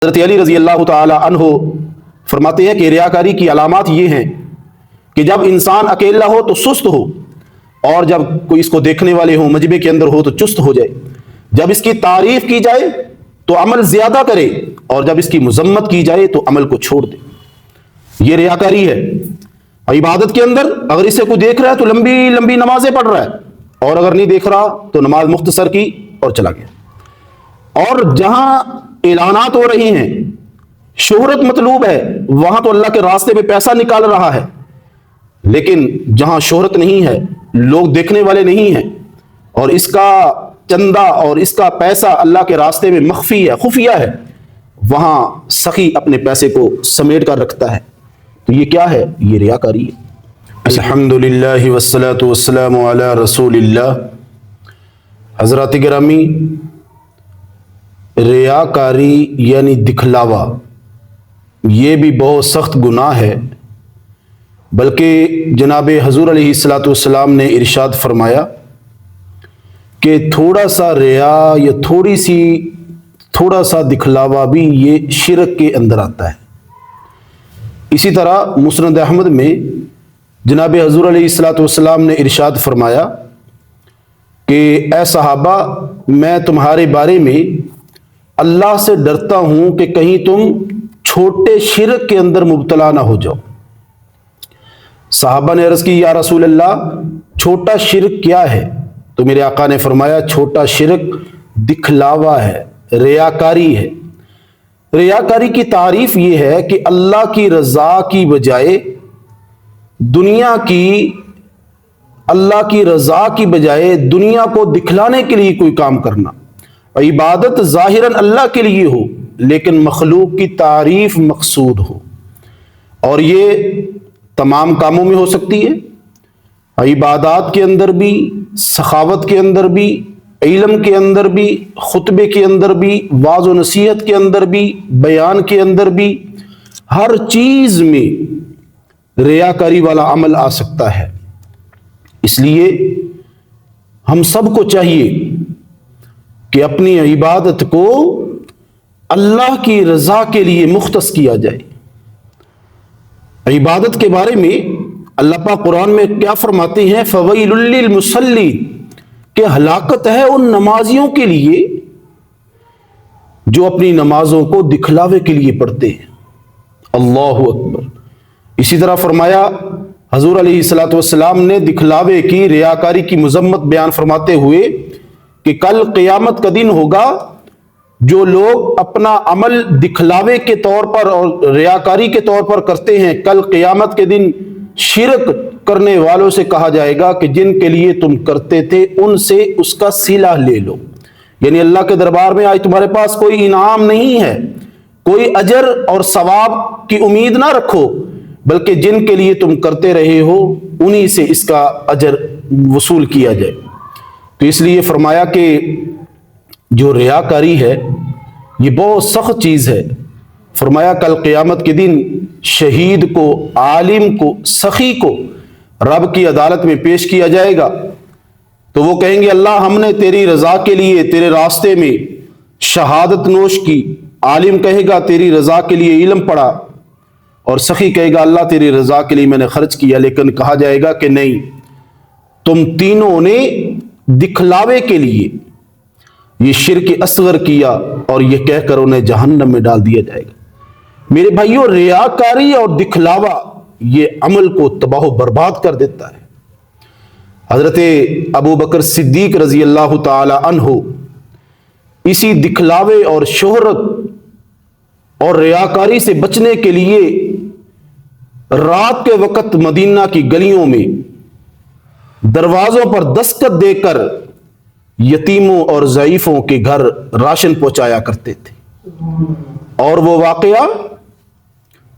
حضرت علی رضی اللہ تعالی عنہ فرماتے ہیں کہ ریاکاری کی علامات یہ ہیں کہ جب انسان اکیلا ہو تو سست ہو، اور جب کوئی اس کو دیکھنے والے ہوں مجمع کے اندر ہو تو چست ہو جائے، جب اس کی تعریف کی جائے تو عمل زیادہ کرے، اور جب اس کی مذمت کی جائے تو عمل کو چھوڑ دے۔ یہ ریاکاری ہے۔ عبادت کے اندر اگر اسے کوئی دیکھ رہا ہے تو لمبی لمبی نمازیں پڑھ رہا ہے، اور اگر نہیں دیکھ رہا تو نماز مختصر کی اور چلا گیا۔ اور جہاں اعلانات ہو رہی ہیں، شہرت مطلوب ہے، وہاں تو اللہ کے راستے میں پیسہ نکال رہا ہے، لیکن جہاں شہرت نہیں ہے، لوگ دیکھنے والے نہیں ہیں، اور اس کا چندہ اور اس کا پیسہ اللہ کے راستے میں مخفی ہے، خفیہ ہے، وہاں سخی اپنے پیسے کو سمیٹ کر رکھتا ہے۔ تو یہ کیا ہے؟ یہ ریاکاری ہے۔ الحمدللہ والصلاة والسلام علی رسول اللہ۔ حضرات گرامی، ریاکاری یعنی دکھلاوا یہ بھی بہت سخت گناہ ہے، بلکہ جناب حضور علیہ الصلاۃ والسلام نے ارشاد فرمایا کہ تھوڑا سا ریا یا تھوڑا سا دکھلاوا بھی یہ شرک کے اندر آتا ہے۔ اسی طرح مسند احمد میں جناب حضور علیہ الصلاۃ والسلام نے ارشاد فرمایا کہ اے صحابہ، میں تمہارے بارے میں اللہ سے ڈرتا ہوں کہ کہیں تم چھوٹے شرک کے اندر مبتلا نہ ہو جاؤ۔ صحابہ نے عرض کی، یا رسول اللہ، چھوٹا شرک کیا ہے؟ تو میرے آقا نے فرمایا، چھوٹا شرک دکھلاوا ہے، ریاکاری ہے۔ ریاکاری کی تعریف یہ ہے کہ اللہ کی رضا کی بجائے رضا کی بجائے دنیا کو دکھلانے کے لیے کوئی کام کرنا۔ عبادت ظاہراً اللہ کے لیے ہو، لیکن مخلوق کی تعریف مقصود ہو، اور یہ تمام کاموں میں ہو سکتی ہے، عبادات کے اندر بھی، سخاوت کے اندر بھی، علم کے اندر بھی، خطبے کے اندر بھی، واعظ و نصیحت کے اندر بھی، بیان کے اندر بھی، ہر چیز میں ریاکاری والا عمل آ سکتا ہے۔ اس لیے ہم سب کو چاہیے کہ اپنی عبادت کو اللہ کی رضا کے لیے مختص کیا جائے۔ عبادت کے بارے میں اللہ پاک قرآن میں کیا فرماتے ہیں؟ فَوَيْلٌ لِّلْمُصَلِّينَ، کہ ہلاکت ہے ان نمازیوں کے لیے جو اپنی نمازوں کو دکھلاوے کے لیے پڑھتے ہیں۔ اللہ اکبر۔ اسی طرح فرمایا حضور علیہ الصلاۃ والسلام نے دکھلاوے کی، ریاکاری کی مذمت بیان فرماتے ہوئے کہ کل قیامت کا دن ہوگا، جو لوگ اپنا عمل دکھلاوے کے طور پر اور ریاکاری کے طور پر کرتے ہیں، کل قیامت کے دن شرک کرنے والوں سے کہا جائے گا کہ جن کے لیے تم کرتے تھے ان سے اس کا صلہ لے لو۔ یعنی اللہ کے دربار میں آج تمہارے پاس کوئی انعام نہیں ہے، کوئی اجر اور ثواب کی امید نہ رکھو، بلکہ جن کے لیے تم کرتے رہے ہو انہی سے اس کا اجر وصول کیا جائے۔ تو اس لیے فرمایا کہ جو ریاکاری ہے یہ بہت سخت چیز ہے۔ فرمایا کل قیامت کے دن شہید کو، عالم کو، سخی کو رب کی عدالت میں پیش کیا جائے گا، تو وہ کہیں گے اللہ، ہم نے تیری رضا کے لیے تیرے راستے میں شہادت نوش کی۔ عالم کہے گا تیری رضا کے لیے علم پڑھا، اور سخی کہے گا اللہ تیری رضا کے لیے میں نے خرچ کیا۔ لیکن کہا جائے گا کہ نہیں، تم تینوں نے دکھلاوے کے لیے یہ شرک اصغر کیا، اور یہ کہہ کر انہیں جہنم میں ڈال دیا جائے گا۔ میرے بھائیوں، ریاکاری اور دکھلاوا یہ عمل کو تباہ و برباد کر دیتا ہے۔ حضرت ابو بکر صدیق رضی اللہ تعالی عنہ اسی دکھلاوے اور شہرت اور ریاکاری سے بچنے کے لیے رات کے وقت مدینہ کی گلیوں میں دروازوں پر دستک دے کر یتیموں اور ضعیفوں کے گھر راشن پہنچایا کرتے تھے۔ اور وہ واقعہ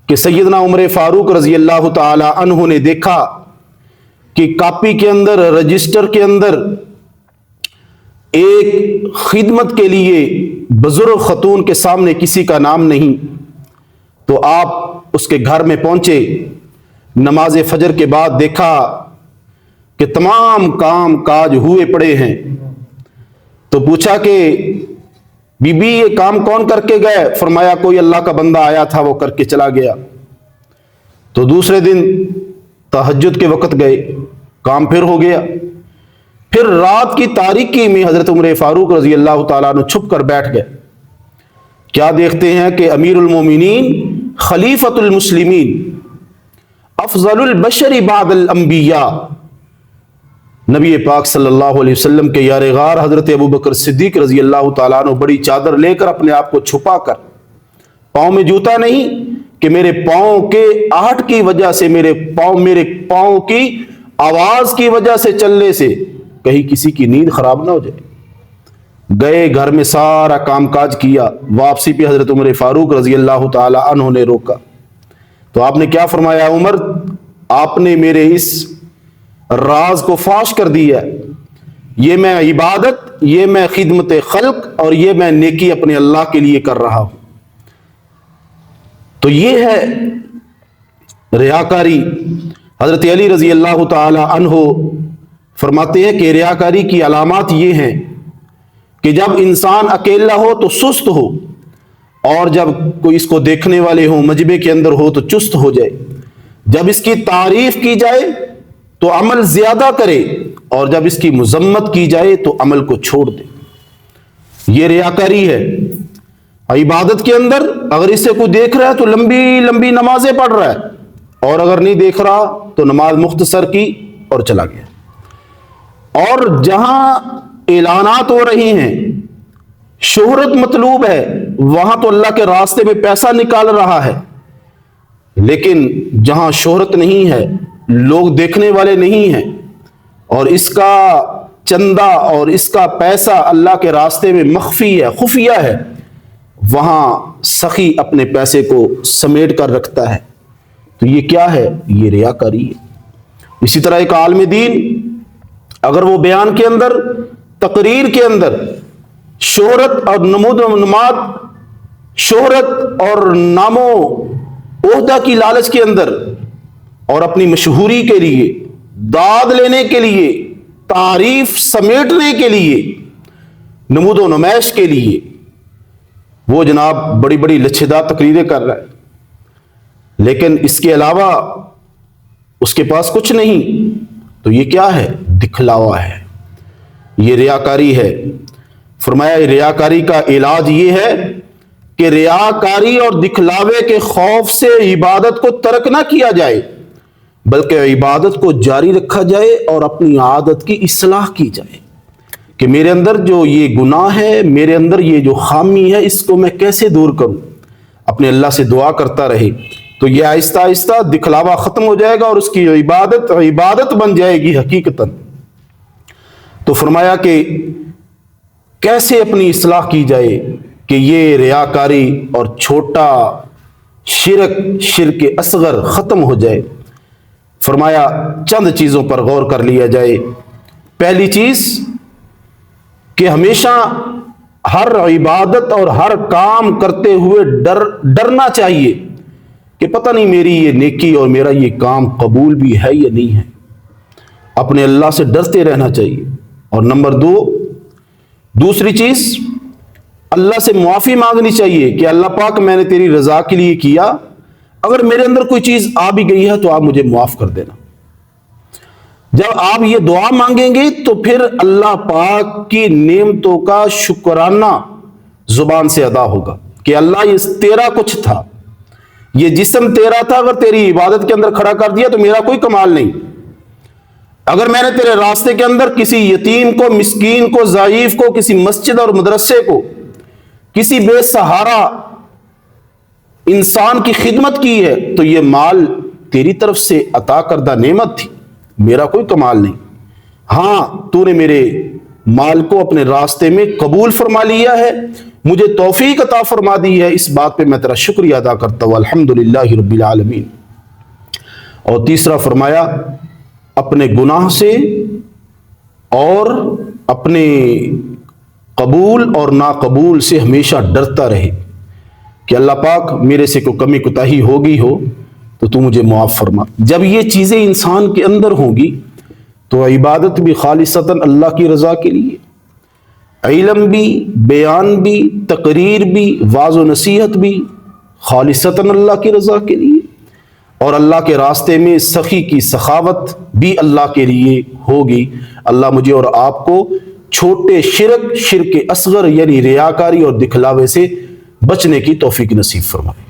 کہ سیدنا عمر فاروق رضی اللہ تعالی عنہ نے دیکھا کہ کاپی کے اندر، رجسٹر کے اندر ایک خدمت کے لیے بزرگ خاتون کے سامنے کسی کا نام نہیں، تو آپ اس کے گھر میں پہنچے، نماز فجر کے بعد دیکھا کہ تمام کام کاج ہوئے پڑے ہیں، تو پوچھا کہ بی بی یہ کام کون کر کے گئے؟ فرمایا کوئی اللہ کا بندہ آیا تھا وہ کر کے چلا گیا۔ تو دوسرے دن تہجد کے وقت گئے، کام پھر ہو گیا۔ پھر رات کی تاریکی میں حضرت عمر فاروق رضی اللہ تعالیٰ عنہ چھپ کر بیٹھ گئے۔ کیا دیکھتے ہیں کہ امیر المومنین، خلیفۃ المسلمین، افضل البشر بعد الانبیاء، نبی پاک صلی اللہ علیہ وسلم کے یار غار حضرت ابوبکر صدیق رضی اللہ تعالیٰ عنہ بڑی چادر لے کر اپنے آپ کو چھپا کر، پاؤں میں جوتا نہیں کہ میرے پاؤں کے آہٹ کی وجہ سے، میرے پاؤں کی آواز کی وجہ سے، چلنے سے کہیں کسی کی نیند خراب نہ ہو جائے۔ گئے گھر میں سارا کام کاج کیا، واپسی پہ حضرت عمر فاروق رضی اللہ تعالی عنہ نے روکا تو آپ نے کیا فرمایا؟ عمر، آپ نے میرے اس راز کو فاش کر دیا، یہ میں عبادت، یہ میں خدمت خلق، اور یہ میں نیکی اپنے اللہ کے لیے کر رہا ہوں۔ تو یہ ہے ریاکاری۔ حضرت علی رضی اللہ تعالی عنہ فرماتے ہیں کہ ریاکاری کی علامات یہ ہیں کہ جب انسان اکیلا ہو تو سست ہو، اور جب کوئی اس کو دیکھنے والے ہوں، مجمع کے اندر ہو تو چست ہو جائے، جب اس کی تعریف کی جائے تو عمل زیادہ کرے، اور جب اس کی مذمت کی جائے تو عمل کو چھوڑ دے۔ یہ ریاکاری ہے۔ عبادت کے اندر اگر اس سے کوئی دیکھ رہا ہے تو لمبی لمبی نمازیں پڑھ رہا ہے، اور اگر نہیں دیکھ رہا تو نماز مختصر کی اور چلا گیا۔ اور جہاں اعلانات ہو رہی ہیں، شہرت مطلوب ہے، وہاں تو اللہ کے راستے میں پیسہ نکال رہا ہے، لیکن جہاں شہرت نہیں ہے، لوگ دیکھنے والے نہیں ہیں، اور اس کا چندہ اور اس کا پیسہ اللہ کے راستے میں مخفی ہے، خفیہ ہے، وہاں سخی اپنے پیسے کو سمیٹ کر رکھتا ہے۔ تو یہ کیا ہے؟ یہ ریاکاری ہے۔ اسی طرح ایک عالم دین اگر وہ بیان کے اندر، تقریر کے اندر شہرت اور نمود و نماد، شہرت اور نام و عہدہ کی لالچ کے اندر، اور اپنی مشہوری کے لیے، داد لینے کے لیے، تعریف سمیٹنے کے لیے، نمود و نمائش کے لیے، وہ جناب بڑی بڑی لچھیدار تقریریں کر رہا ہے، لیکن اس کے علاوہ اس کے پاس کچھ نہیں، تو یہ کیا ہے؟ دکھلاوا ہے، یہ ریاکاری ہے۔ فرمایا ریاکاری کا علاج یہ ہے کہ ریاکاری اور دکھلاوے کے خوف سے عبادت کو ترک نہ کیا جائے، بلکہ عبادت کو جاری رکھا جائے اور اپنی عادت کی اصلاح کی جائے کہ میرے اندر جو یہ گناہ ہے، میرے اندر یہ جو خامی ہے، اس کو میں کیسے دور کروں، اپنے اللہ سے دعا کرتا رہے، تو یہ آہستہ آہستہ دکھلاوا ختم ہو جائے گا اور اس کی عبادت بن جائے گی حقیقتاً۔ تو فرمایا کہ کیسے اپنی اصلاح کی جائے کہ یہ ریاکاری اور چھوٹا شرک اصغر ختم ہو جائے۔ فرمایا چند چیزوں پر غور کر لیا جائے۔ پہلی چیز کہ ہمیشہ ہر عبادت اور ہر کام کرتے ہوئے ڈرنا چاہیے کہ پتہ نہیں میری یہ نیکی اور میرا یہ کام قبول بھی ہے یا نہیں ہے۔ اپنے اللہ سے ڈرتے رہنا چاہیے۔ اور نمبر دوسری چیز، اللہ سے معافی مانگنی چاہیے کہ اللہ پاک میں نے تیری رضا کے لیے کیا، اگر میرے اندر کوئی چیز آ بھی گئی ہے تو آپ مجھے معاف کر دینا۔ جب آپ یہ دعا مانگیں گے تو پھر اللہ پاک کی نعمتوں کا شکرانہ زبان سے ادا ہوگا کہ اللہ یہ تیرا کچھ تھا، یہ جسم تیرا تھا، اگر تیری عبادت کے اندر کھڑا کر دیا تو میرا کوئی کمال نہیں۔ اگر میں نے تیرے راستے کے اندر کسی یتیم کو، مسکین کو، ضعیف کو، کسی مسجد اور مدرسے کو، کسی بے سہارا انسان کی خدمت کی ہے تو یہ مال تیری طرف سے عطا کردہ نعمت تھی، میرا کوئی کمال نہیں۔ ہاں تو نے میرے مال کو اپنے راستے میں قبول فرما لیا ہے، مجھے توفیق عطا فرما دی ہے، اس بات پہ میں تیرا شکریہ ادا کرتا ہوں، الحمدللہ رب العالمین۔ اور تیسرا فرمایا اپنے گناہ سے اور اپنے قبول اور ناقبول سے ہمیشہ ڈرتا رہے کہ اللہ پاک میرے سے کوئی کمی کوتاہی ہوگی ہو تو تو مجھے معاف فرما۔ جب یہ چیزیں انسان کے اندر ہوں گی تو عبادت بھی خالصتاً اللہ کی رضا کے لیے، علم بھی، بیان بھی، تقریر بھی، واعظ و نصیحت بھی خالصتاً اللہ کی رضا کے لیے، اور اللہ کے راستے میں سخی کی سخاوت بھی اللہ کے لیے ہوگی۔ اللہ مجھے اور آپ کو چھوٹے شرک اصغر یعنی ریاکاری اور دکھلاوے سے بچنے کی توفیق نصیب فرمائے۔